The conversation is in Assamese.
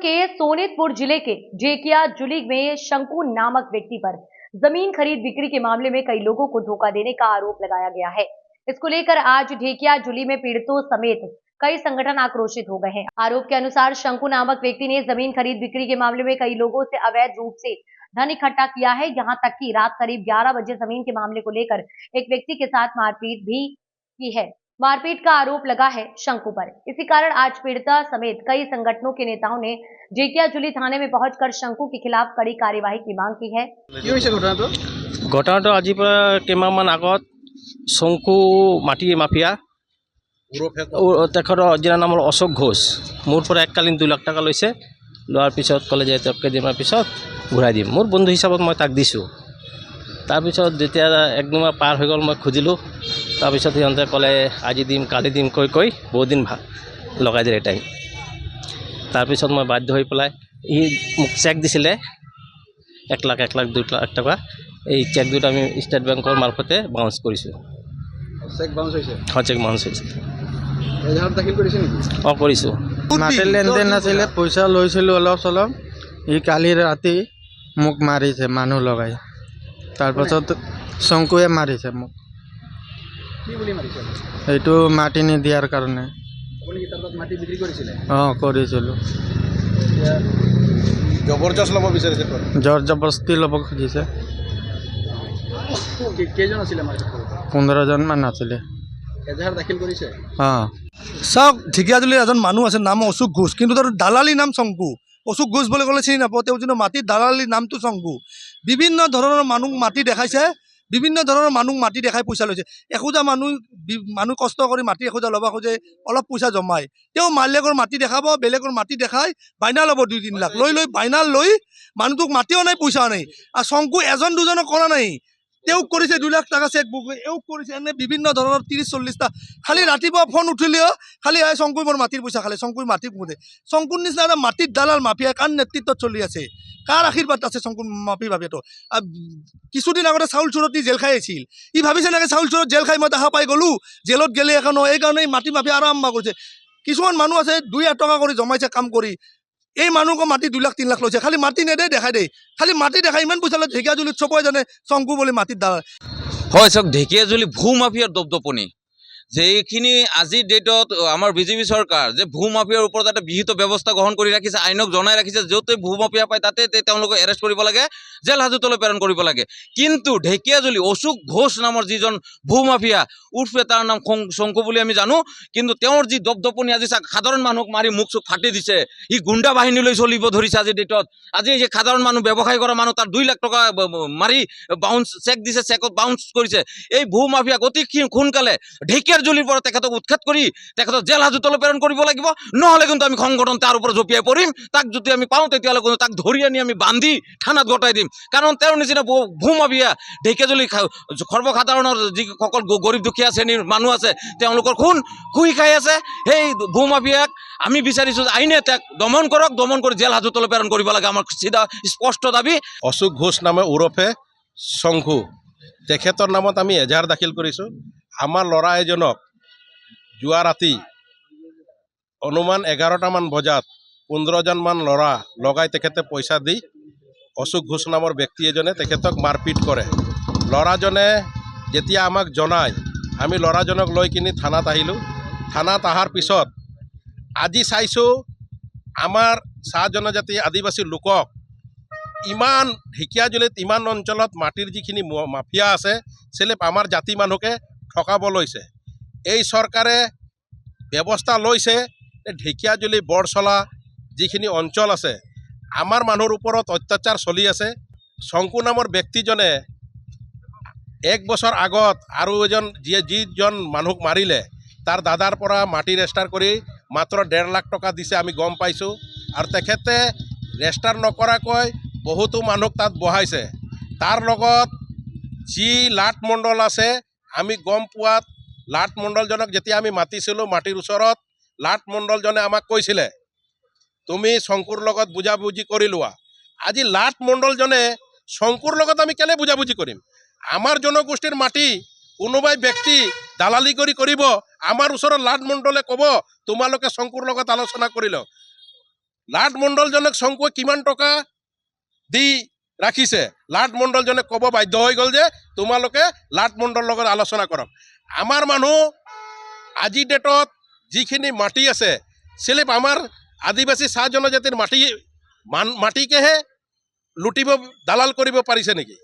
के सोनितपुर जिले के जेकिया जुली में शंकु नामक व्यक्ति पर जमीन खरीद बिक्री के मामले में कई लोगों को धोखा देने का आरोप लगाया गया है। इसको लेकर आज ढेकिया जुली में पीड़ितों समेत कई संगठन आक्रोशित हो गए हैं। आरोप के अनुसार शंकु नामक व्यक्ति ने जमीन खरीद बिक्री के मामले में कई लोगों से अवैध रूप से धन इकट्ठा किया है। यहाँ तक कि रात करीब 11 बजे जमीन के मामले को लेकर एक व्यक्ति के साथ मारपीट भी की है। मारपीट का आरोप लगा है शंकु पर। इसी कारण आज पीड़िता समेत कई संगठनों के नेताओं ने जेकिया जुली थाने में पहुंचकर शंकु के खिलाफ कड़ी कार्यवाही की मांग की है। घटनाটো আজিৰ পৰা কেইমাহমান আগত শংকু মাটি মাফিয়া তেখেতৰ অৰিজিনেল নাম হ'ল অশোক ঘোষ মোৰ পৰা এককালীন 2 লাখ টকা লৈছে। লোৱাৰ পিছত ক'লে যে কেইদিনমানৰ পিছত ঘূৰাই দিম। মোৰ বন্ধু হিচাপত মই তাক দিছোঁ। তাৰপিছত যেতিয়া একদম পাৰ হৈ গ'ল মই খুজিলোঁ। তাৰপিছত সিহঁতে ক'লে আজি দিম কালি দিম কৈ বহুত দিন লগাই দিলে টাইম। তাৰপিছত মই বাধ্য হৈ পেলাই ই মোক চেক দিছিলে 1 লাখ 2 লাখ টকা। এই চেক দুটা আমি ষ্টেট বেংকৰ মাৰফতে বাউন্স কৰিছোঁ। চেক বাউন্স হৈছে? হয়, চেক বাউন্স হৈছে। এজাহাৰ দাখিল কৰিছে নেকি? অঁ কৰিছোঁ। মাটিৰ লেনদেন আছিলে, পইচা লৈছিলোঁ অলপ চলপ। ই কালি ৰাতি মোক মাৰিছে মানুহ লগাই। তাৰপাছত শংকুৱে মাৰিছে মোক। কি বুলি মাৰিছে? এইটো মাটি নিদিয়াৰ কাৰণে। আপুনি কি তাৰ পৰা মাটি বিক্ৰী কৰিছিলে? অঁ কৰিছিলোঁ। জবৰদস্ত ল'ব বিচাৰিছে? জোৰ জবৰদস্তি ল'ব খুজিছে। কেইজন আছিলে মাৰিছে? 15 জনমান আছিলে। এজাহাৰ দাখিল কৰিছে? অঁ চাওক, ঢেকিয়াজুলিৰ এজন মানুহ আছে, নাম অশোক ঘোষ, কিন্তু তাৰ দালালী নাম শংকু। অশোক ঘোষ বুলি ক'লে চিনি নাপাওঁ, তেওঁ কিন্তু মাটিৰ দালালীৰ নামটো শংকু। বিভিন্ন ধৰণৰ মানুহ মাটি দেখাইছে, বিভিন্ন ধৰণৰ মানুহ মাটি দেখাই পইচা লৈছে। এখোজা মানুহ কষ্ট কৰি মাটি এখোজা ল'ব খোজে, অলপ পইচা জমাই। তেওঁ মালিকৰ মাটি দেখাব, বেলেগৰ মাটি দেখাই বাইনা ল'ব 2-3 লাখ লৈ বাইনা লৈ মানুহটোক মাটিও নাই পইচাও নাই। আৰু শংকু এজন দুজনক কৰা নাই, তেওঁক কৰিছে 2 লাখ টকা চেক বুক, এওঁক কৰিছে এনে বিভিন্ন ধৰণৰ 30-40টা। খালি ৰাতিপুৱা ফোন উঠিলেও খালি শংকুই মোৰ মাটিৰ পইচা খালে, শংকুই মাটি সোধে। শংকুৰ নিচিনা এটা মাটিৰ দালাল মাফিয়া কাৰ নেতৃত্বত চলি আছে, কাৰ আশীৰ্বাদ আছে শংকুৰ মাফি মাফিয়াটো? কিছুদিন আগতে চাউল চোৰত জেল খাই আছিল। ই ভাবিছে নেকি চাউল চোৰত জেল খাই মই দেখা পাই গ'লোঁ, জেলত গেলে এখন এইকাৰণে মাটি মাফিয়া আৰম্ভ কৰিছে। কিছুমান মানুহ আছে 2,000 টকা কৰি জমাইছে কাম কৰি, এই মানুহকো মাটি 2 লাখ 3 লাখ লৈছে। খালি মাটি নেদে দেখাই দেই, খালি মাটি দেখাই ইমান পইচা লৈ ঢেকিয়াজুলিত চবই জানে শংকু বুলি মাটিৰ দালাল। হয়, চাওক, ঢেকিয়াজুলি ভূ মাফিয়াৰ দপদপনি যেইখিনি আজিৰ ডেটত আমাৰ বিজেপি চৰকাৰ যে ভূ মাফিয়াৰ ওপৰত এটা বিহিত ব্যৱস্থা গ্ৰহণ কৰি ৰাখিছে, আইনক জনাই ৰাখিছে, য'তে ভূ মাফিয়া পায় তাতে তেওঁলোকক এৰেষ্ট কৰিব লাগে, জেল হাজতলৈ প্ৰেৰণ কৰিব লাগে। কিন্তু ঢেকিয়াজুলি অশোক ঘোষ নামৰ যিজন ভূ মাফিয়া, উৰ্ফে তাৰ নাম শংকু বুলি আমি জানো, কিন্তু তেওঁৰ যি দপদপনি আজি সাধাৰণ মানুহক মাৰি মুখ চুখ ফাটি দিছে। ই গুণ্ডা বাহিনীলৈ চলিব ধৰিছে আজিৰ ডেটত। আজি যে সাধাৰণ মানুহ ব্যৱসায় কৰা মানুহ তাৰ 2 লাখ টকা মাৰি বাউন্স চেক দিছে, চেকত বাউন্স কৰিছে। এই ভূ মাফিয়াক অতি সোনকালে ঢেকিয়াজুলিৰ পৰা তেখেতক উৎখাত কৰি তেখেতক জেল হাজতলৈ প্ৰেৰণ কৰিব লাগিব। নহ'লে কিন্তু আমি সংগঠন তাৰ ওপৰত জঁপিয়াই পৰিম। তাক যদি আমি পাওঁ তেতিয়াহ'লে কিন্তু তাক ধৰি আনি আমি বান্ধি থানাত গতাই দিম। কাৰণ তেওঁৰ নিচিনা ভূ মাফিয়া ঢেকিয়াজুলি সৰ্বসাধাৰণৰ যিসকল গৰীব দুখীয়া শ্ৰেণীৰ মানুহ আছে তেওঁলোকৰ খুন খুই খাই আছে। সেই ভূ মাফিয়াক আমি বিচাৰিছোঁ যে আইনে তাক দমন কৰক, দমন কৰি জেল হাজতলৈ প্ৰেৰণ কৰিব লাগে। আমাৰ চিধা স্পষ্ট দাবী। অশোক ঘোষ নামে ওৰফে শংকু, তেখেতৰ নামত আমি এজাহাৰ দাখিল কৰিছোঁ। আমাৰ ল'ৰা এজনক যোৱা ৰাতি অনুমান 11টামান বজাত 15জনমান ল'ৰা লগাই তেখেতে পইচা দি অশোক ঘোষ নামৰ ব্যক্তি এজনে তেখেতক মাৰপিট কৰে। ল'ৰাজনে যেতিয়া আমাক জনায়, আমি ল'ৰাজনক লৈ কিনি থানাত আহিলোঁ। থানাত অহাৰ পিছত আজি চাইছোঁ আমাৰ চাহ জনজাতি আদিবাসী লোকক ইমান ঢেকিয়াজুলিত ইমান অঞ্চলত মাটিৰ যিখিনি মাফিয়া আছে চেলেপ আমাৰ জাতি মানুহকে ঠকাব লৈছে। এই চৰকাৰে ব্যৱস্থা লৈছে ঢেকিয়াজুলি বৰচলা যিখিনি অঞ্চল আছে আমাৰ মানুহৰ ওপৰত অত্যাচাৰ চলি আছে। শংকু নামৰ ব্যক্তিজনে 1 বছৰ আগত আৰু যিজন মানুহক মাৰিলে তাৰ দাদাৰ পৰা মাটি ৰেজিষ্টাৰ কৰি মাত্ৰ 1.5 লাখ টকা দিছে আমি গম পাইছোঁ। আৰু তেখেতে ৰেজিষ্টাৰ নকৰাকৈ বহুতো মানুহক তাত বহাইছে। তাৰ লগত যি লাট মণ্ডল আছে, আমি গম পোৱাত লাট মণ্ডলজনক যেতিয়া আমি মাতিছিলোঁ মাটিৰ ওচৰত, লাট মণ্ডলজনে আমাক কৈছিলে তুমি শংকুৰ লগত বুজাবুজি কৰি লোৱা। আজি লাট মণ্ডলজনে শংকুৰ লগত আমি কেলে বুজাবুজি কৰিম? আমাৰ জনগোষ্ঠীৰ মাটি কোনোবাই ব্যক্তি দালালি কৰিব, আমাৰ ওচৰত লাট মণ্ডলে ক'ব তোমালোকে শংকুৰ লগত আলোচনা কৰি লওক। লাট মণ্ডলজনক শংকুৱে কিমান টকা দি ৰাখিছে লাট মণ্ডলজনে ক'ব বাধ্য হৈ গ'ল যে তোমালোকে লাট মণ্ডলৰ লগত আলোচনা কৰক আমাৰ মানুহ আজিৰ ডেটত যিখিনি মাটি আছে চিলিপ আমাৰ আদিবাসী চাহ জনজাতিৰ মাটিকেহে লুটিব দালাল কৰিব পাৰিছে নেকি